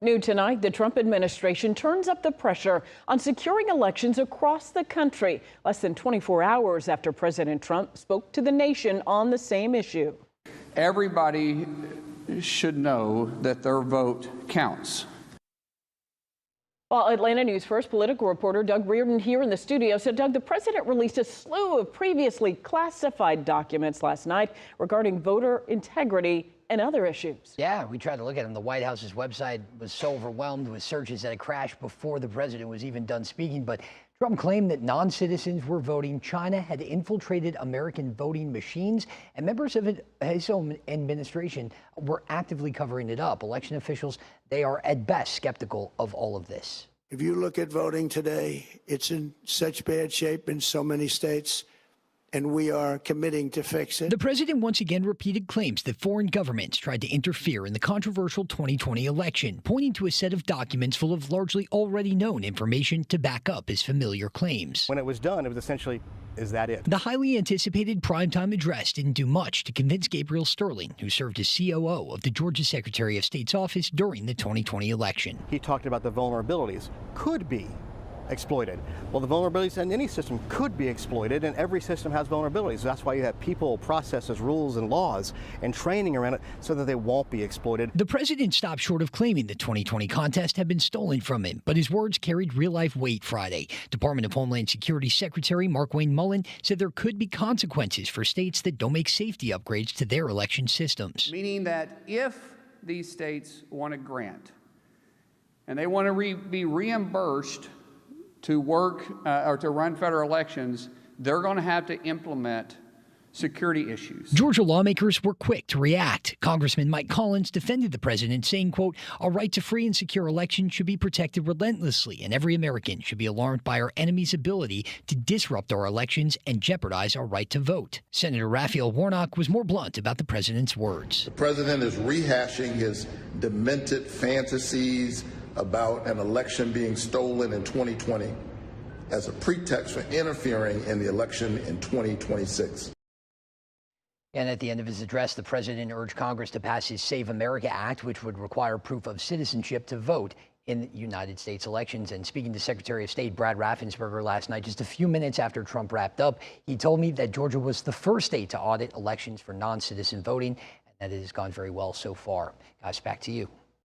New tonight, the Trump administration turns up the pressure on securing elections across the country, less than 24 hours after President Trump spoke to the nation on the same issue. Everybody should know that their vote counts. Well, Atlanta News First political reporter Doug Reardon here in the studio. So, Doug, the president released a slew of previously classified documents last night regarding voter integrity and other issues. Yeah, we tried to look at them. The White House's website was so overwhelmed with searches that it crashed before the president was even done speaking. But Trump claimed that non-citizens were voting. China had infiltrated American voting machines, and members of his own administration were actively covering it up. Election officials, they are at best skeptical of all of this. If you look at voting today, it's in such bad shape in so many states, and we are committing to fix it. The president once again repeated claims that foreign governments tried to interfere in the controversial 2020 election, pointing to a set of documents full of largely already known information to back up his familiar claims. When it was done, it was essentially, is that it? The highly anticipated primetime address didn't do much to convince Gabriel Sterling, who served as COO of the Georgia Secretary of State's office during the 2020 election. He talked about the vulnerabilities could be exploited. Well, the vulnerabilities in any system could be exploited, and every system has vulnerabilities. That's why you have people, processes, rules, and laws, and training around it so that they won't be exploited. The president stopped short of claiming the 2020 contest had been stolen from him, but his words carried real-life weight Friday. Department of Homeland Security Secretary Markwayne Mullin said there could be consequences for states that don't make safety upgrades to their election systems. Meaning that if these states want a grant and they want to be reimbursed to work or to run federal elections, they're going to have to implement security issues. Georgia lawmakers were quick to react. Congressman Mike Collins defended the president, saying, quote, "Our right to free and secure elections should be protected relentlessly, and every American should be alarmed by our enemy's ability to disrupt our elections and jeopardize our right to vote." Senator Raphael Warnock was more blunt about the president's words. The president is rehashing his demented fantasies about an election being stolen in 2020 as a pretext for interfering in the election in 2026. And at the end of his address, the president urged Congress to pass his Save America Act, which would require proof of citizenship to vote in United States elections. And speaking to Secretary of State Brad Raffensperger last night, just a few minutes after Trump wrapped up, he told me that Georgia was the first state to audit elections for non-citizen voting, and that it has gone very well so far. Guys, back to you.